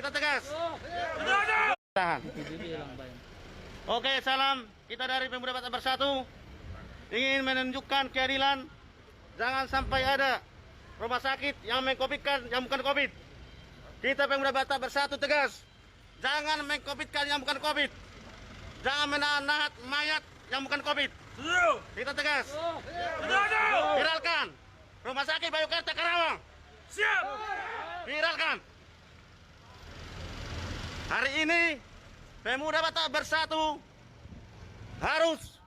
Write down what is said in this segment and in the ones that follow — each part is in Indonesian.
Kita tegas. Tahan. Oke, salam. Kita dari Pemuda Batak Bersatu ingin menunjukkan keadilan. Jangan sampai ada rumah sakit yang mengkopitkan yang bukan COVID. Kita Pemuda Batak Bersatu tegas. Jangan mengkopitkan yang bukan COVID. Jangan menahan mayat yang bukan COVID. Kita tegas. Viralkan Rumah Sakit Bayukarta Karawang. Siap. Viralkan. Hari ini Pemuda Batak Bersatu harus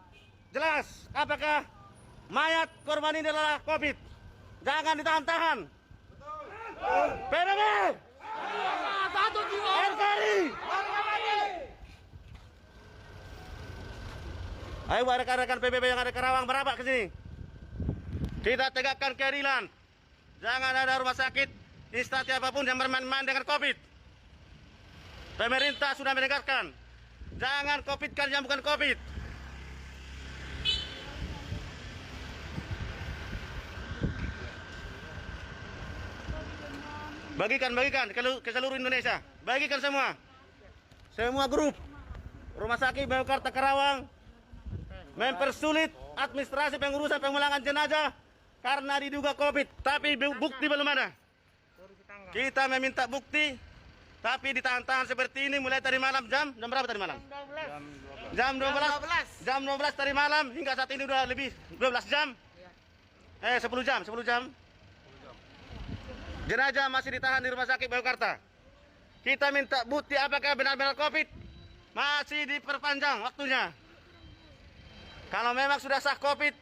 jelas apakah mayat korban ini adalah COVID. Jangan ditahan-tahan. PBB. Satu jiwa. RKRI. Ayo rekan-rekan PBB yang ada Karawang merapat ke sini. Kita tegakkan keadilan. Jangan ada rumah sakit, instansi apapun yang bermain-main dengan COVID. Pemerintah sudah menegaskan, jangan COVID-kan yang bukan COVID. Bagikan ke seluruh Indonesia. Bagikan semua grup. Rumah sakit Bayukarta Karawang mempersulit administrasi pengurusan pemulangan jenazah karena diduga COVID, tapi bukti belum ada. Kita meminta bukti, tapi ditahan-tahan seperti ini mulai tadi malam jam berapa tadi malam? Jam 12. Jam 12 tadi malam hingga saat ini udah lebih 12 jam. 10 jam. Jenazah masih ditahan di Rumah Sakit Bayukarta. Kita minta bukti apakah benar-benar COVID. Masih diperpanjang waktunya. Kalau memang sudah sah COVID,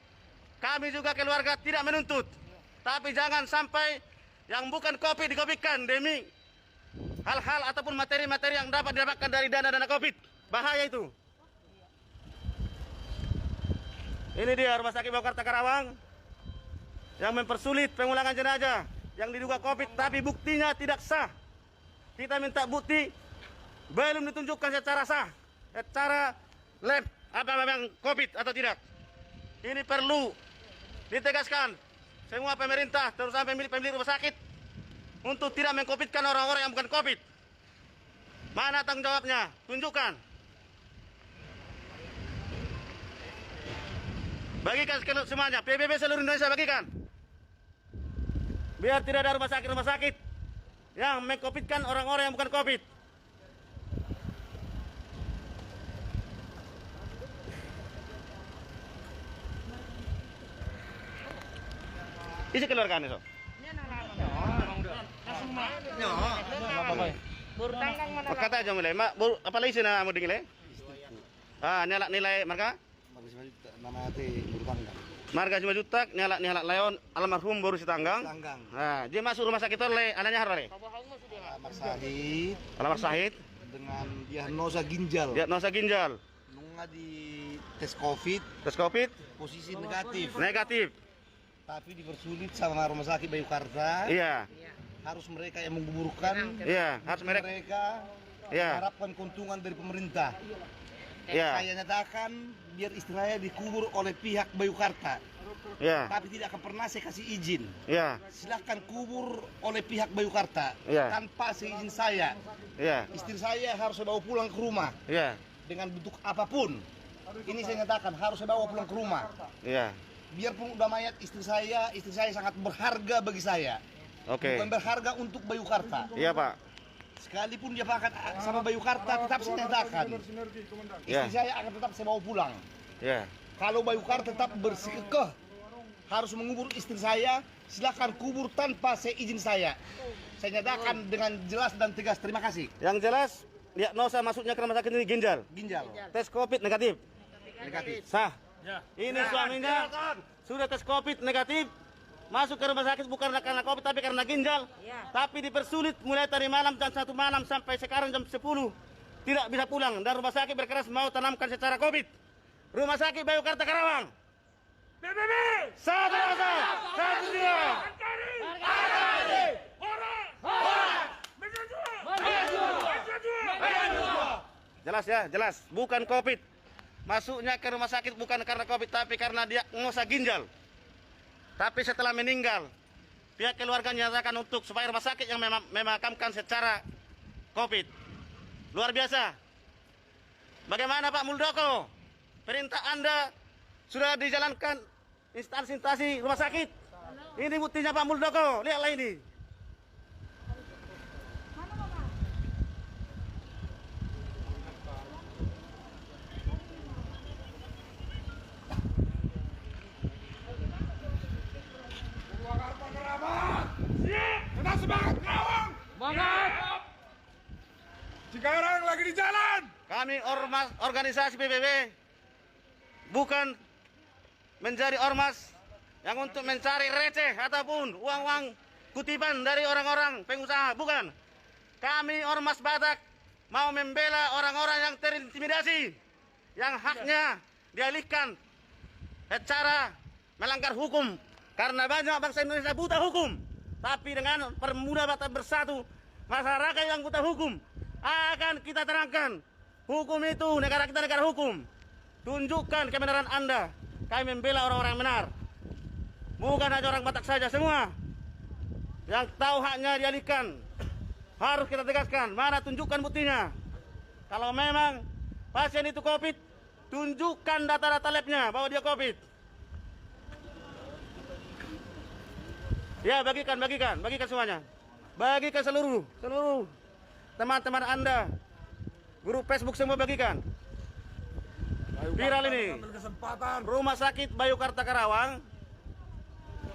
kami juga keluarga tidak menuntut. Tapi jangan sampai yang bukan COVID di-COVID-kan demi hal-hal ataupun materi-materi yang dapat didapatkan dari dana-dana COVID. Bahaya itu. Ini dia Rumah Sakit Bayukarta Karawang yang mempersulit pemulangan jenazah yang diduga COVID, tapi buktinya tidak sah. Kita minta bukti belum ditunjukkan secara sah, secara lab apa memang COVID atau tidak. Ini perlu ditegaskan semua pemerintah, terutama pemilik rumah sakit, untuk tidak mengcovidkan orang-orang yang bukan COVID. Mana tanggung jawabnya? Tunjukkan. Bagikan semuanya, PBB seluruh Indonesia bagikan. Biar tidak ada rumah sakit yang mengcovidkan orang-orang yang bukan COVID. Isi keluarkan itu. Kata aja mulai, mak. Apa lagi sih nak mau dinilai? Nilai marga? Nama hati Burtanggang. Marga 5 juta, nyala Leon almarhum baru si tanggang. Nah, dia masuk rumah sakit oleh anaknya harus Alamar Sahid dengan diagnosa ginjal. Diagnosa ginjal. Nunggu di tes COVID. Posisi negatif. Tapi dipersulit sama rumah sakit Bayukarta. Iya. Harus mereka yang menggugurkan. Iya, harus mereka. Iya. Harapkan keuntungan dari pemerintah. Iya. Saya nyatakan biar istilahnya dikubur oleh pihak Bayukarta. Iya. Tapi tidak akan pernah saya kasih izin. Iya. Silahkan kubur oleh pihak Bayukarta. Iya. Tanpa seizin saya. Iya. Istri saya harus saya bawa pulang ke rumah. Iya. Dengan bentuk apapun. Ini saya nyatakan harus saya bawa pulang ke rumah. Iya. Biarpun udah mayat istri saya sangat berharga bagi saya. Oke. Bukan berharga untuk Bayukarta. Iya, Pak. Sekalipun dia pakai sama Bayukarta, tetap saya nyatakan istri saya akan tetap saya bawa pulang. Iya. Kalau Bayukarta tetap bersikap harus mengubur istri saya, silakan kubur tanpa seizin saya. Saya nyatakan dengan jelas dan tegas. Terima kasih. Yang jelas, diagnosa masuknya ke rumah sakit ini ginjal. Tes COVID negatif. Sah. Ini suaminya sudah tes COVID negatif, masuk ke rumah sakit bukan karena COVID tapi karena ginjal. Tapi dipersulit mulai tadi malam jam 1 malam sampai sekarang jam 10 tidak bisa pulang, dan rumah sakit berkeras mau tanamkan secara COVID. Rumah Sakit Bayukarta Karawang. PBB. Satu dia. Jelas ya, jelas. Bukan COVID. Masuknya ke rumah sakit bukan karena COVID, tapi karena diagnosa ginjal. Tapi setelah meninggal, pihak keluarga menyatakan untuk supaya rumah sakit yang memakamkan secara COVID. Luar biasa. Bagaimana Pak Muldoko? Perintah Anda sudah dijalankan instansi-instansi rumah sakit. Ini buktinya Pak Muldoko. Lihatlah ini. Siap. Tetap semangat Karawang. Semangat. Cikarang lagi di jalan. Kami ormas organisasi PBB bukan menjadi ormas yang untuk mencari receh ataupun uang-uang kutipan dari orang-orang pengusaha. Bukan. Kami ormas Batak mau membela orang-orang yang terintimidasi, yang haknya dialihkan secara melanggar hukum. Karena banyak bangsa Indonesia buta hukum. Tapi dengan Permuda Batak Bersatu, masyarakat yang buta hukum akan kita terangkan. Hukum itu, negara kita negara hukum. Tunjukkan kebenaran Anda. Kami membela orang-orang yang benar. Bukan hanya orang Batak saja, semua yang tahu haknya dialihkan. Harus kita tegaskan. Mana tunjukkan buktinya. Kalau memang pasien itu COVID, tunjukkan data-data labnya bahwa dia COVID. Ya, bagikan semuanya. Bagikan seluruh teman-teman Anda. Grup Facebook semua bagikan. Viral ini. Rumah Sakit Bayukarta Karawang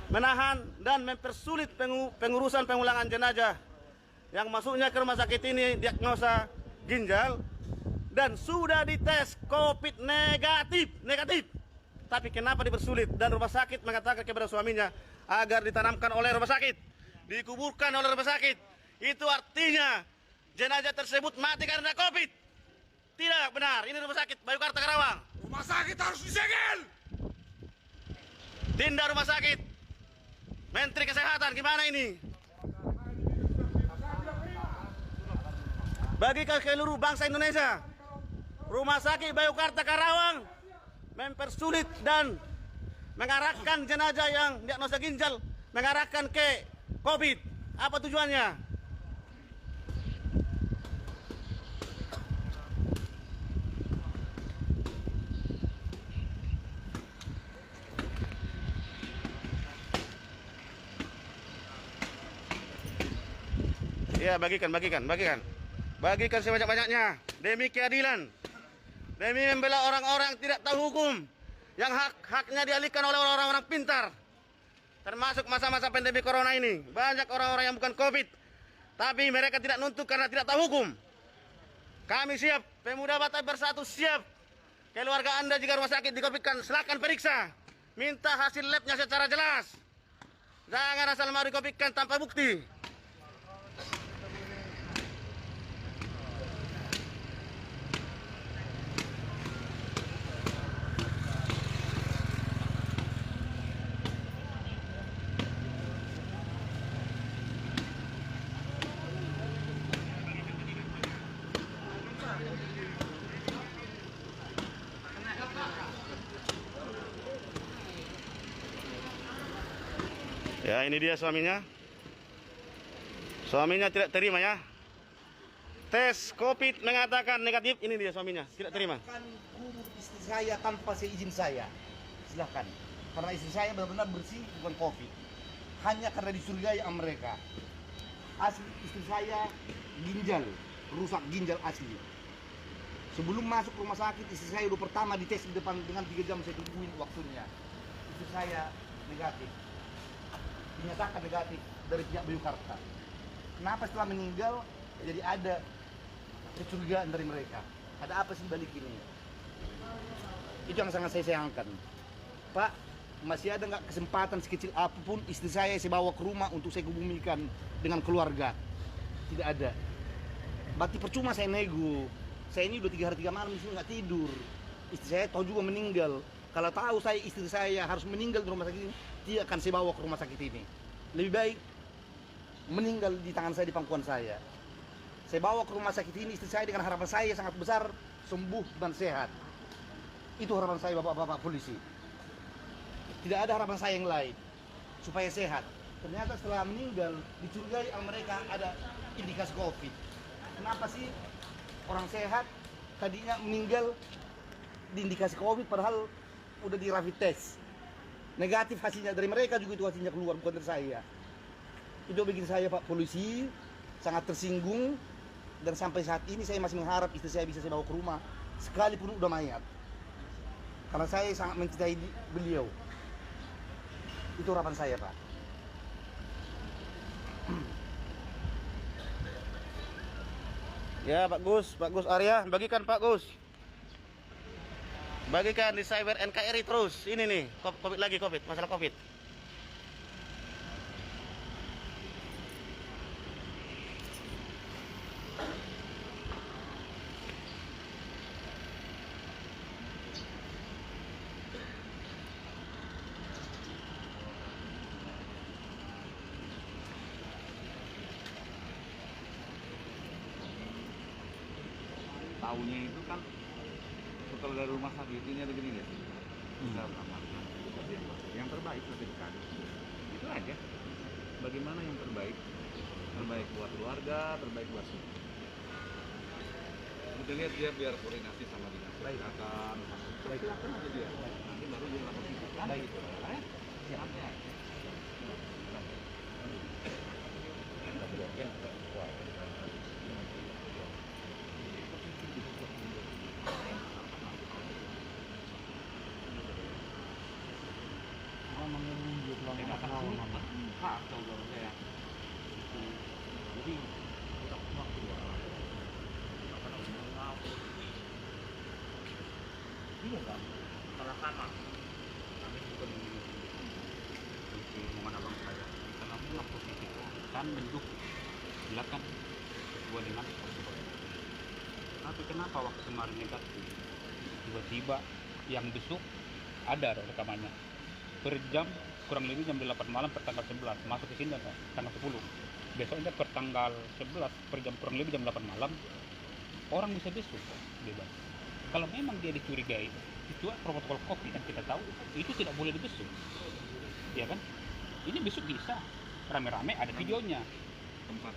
menahan dan mempersulit pengurusan pengulangan jenazah yang masuknya ke rumah sakit ini diagnosa ginjal dan sudah dites COVID negatif. Tapi kenapa dipersulit? Dan rumah sakit mengatakan kepada suaminya agar ditanamkan oleh rumah sakit, dikuburkan oleh rumah sakit. Itu artinya jenazah tersebut mati karena COVID. Tidak benar. Ini rumah sakit Bayukarta Karawang. Rumah sakit harus disegel. Tindak rumah sakit. Menteri Kesehatan gimana ini? Bagi ke seluruh bangsa Indonesia, rumah sakit Bayukarta Karawang mempersulit dan mengarahkan jenazah yang diagnosa ginjal mengarahkan ke COVID. Apa tujuannya? Ya, bagikan sebanyak-banyaknya demi keadilan, demi membela orang-orang yang tidak tahu hukum, yang haknya dialihkan oleh orang-orang pintar. Termasuk masa-masa pandemi corona ini, banyak orang-orang yang bukan COVID, tapi mereka tidak nuntut karena tidak tahu hukum. Kami siap, Pemuda Batak Bersatu siap. Keluarga Anda jika rumah sakit di-COVID-kan, silakan periksa, minta hasil labnya secara jelas. Jangan asal mau di-COVID-kan tanpa bukti. Ya, ini dia suaminya. Suaminya tidak terima ya. Tes COVID mengatakan negatif. Ini dia suaminya, tidak terima. Silakan kubur istri saya tanpa seizin saya. Silakan. Karena istri saya benar-benar bersih, bukan COVID. Hanya karena dicurigai sama mereka. Asli istri saya ginjal, rusak ginjal asli. Sebelum masuk rumah sakit, istri saya udah pertama dites di depan dengan 3 jam saya tungguin waktunya. Istri saya negatif. Dinyatakan negatif dari pihak Bayukarta. Kenapa setelah meninggal jadi ada kecurigaan dari mereka? Ada apa sih balik ini? Itu yang sangat saya sayangkan. Pak, masih ada nggak kesempatan sekecil apapun istri saya bawa ke rumah untuk saya kebumikan dengan keluarga? Tidak ada. Berarti percuma saya nego. Saya ini udah 3 hari 3 malam di sini nggak tidur. Istri saya tahu juga meninggal. Kalau tahu saya istri saya harus meninggal di rumah sakit ini, dia akan saya bawa ke rumah sakit ini. Lebih baik meninggal di tangan saya, di pangkuan saya. Saya bawa ke rumah sakit ini istri saya dengan harapan saya sangat besar sembuh dan sehat. Itu harapan saya bapak-bapak polisi. Tidak ada harapan saya yang lain supaya sehat. Ternyata setelah meninggal dicurigai sama mereka ada indikasi COVID. Kenapa sih orang sehat tadinya meninggal diindikasi COVID padahal udah di rapid test. Negatif hasilnya dari mereka juga itu hasilnya keluar, bukan dari saya. Itu bikin saya Pak Polisi sangat tersinggung dan sampai saat ini saya masih mengharap istri saya bisa saya bawa ke rumah sekalipun udah mayat. Karena saya sangat mencintai beliau. Itu harapan saya, Pak. Ya Pak Gus Arya, bagikan Pak Gus. Bagikan di Cyber NKRI terus. Ini nih, COVID, masalah COVID. Tahunya itu kan kalau dari rumah sakit ini ada gini ya, bisa beramalkan yang terbaik lebih dekat. Itu aja. Bagaimana yang terbaik? Terbaik buat keluarga, terbaik buat semua. Kita lihat dia biar koordinasi sama dinas kesehatan. Silakan aja dia. Nanti baru dia lapor kita. Baik itu. Santai aja. Hak saudara saya. Jadi waktu iya kan? Salah sama. Kami juga di mana abang saya. Karena punya positif kan bentuk silakan sesuai dengan protokol. Tapi kenapa waktu kemarin negatif tiba-tiba yang besok ada rekamannya per jam kurang lebih jam 8 malam per tanggal 11 masuk ke sini tanggal 10 besoknya per tanggal 11 per jam kurang lebih jam 8 malam orang bisa besuk bebas. Kalau memang dia dicurigai itu protokol COVID yang kita tahu itu tidak boleh dibesuk ya kan. Ini besuk bisa rame-rame ada videonya.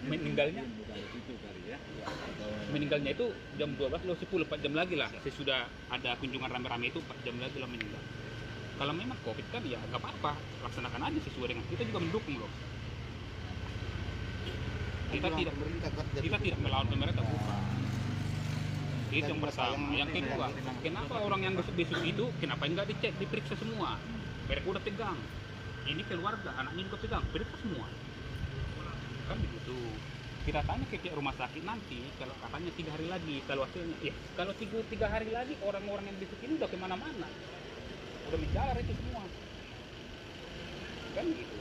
Meninggalnya itu kali ya. meninggalnya itu jam 12 loh 10 4 jam lagi lah sesudah ada kunjungan rame-rame itu 4 jam lagi lah meninggal. Kalau memang COVID kan ya nggak apa-apa, laksanakan aja sesuai dengan kita juga mendukung loh. Kita tidak melawan pemerintah bukan. Itu yang pertama. Yang kedua, kenapa orang yang besuk-besuk itu kenapa nggak dicek, diperiksa semua? Mereka udah pegang. Ini keluarga, anaknya juga pegang, periksa semua. Kan begitu. Kita tanya ke pihak rumah sakit nanti, kalau katanya 3 hari lagi, kalau hasilnya, ya kalau 3 hari lagi orang-orang yang besuk ini udah kemana-mana. Udah menjalar itu semua kan gitu.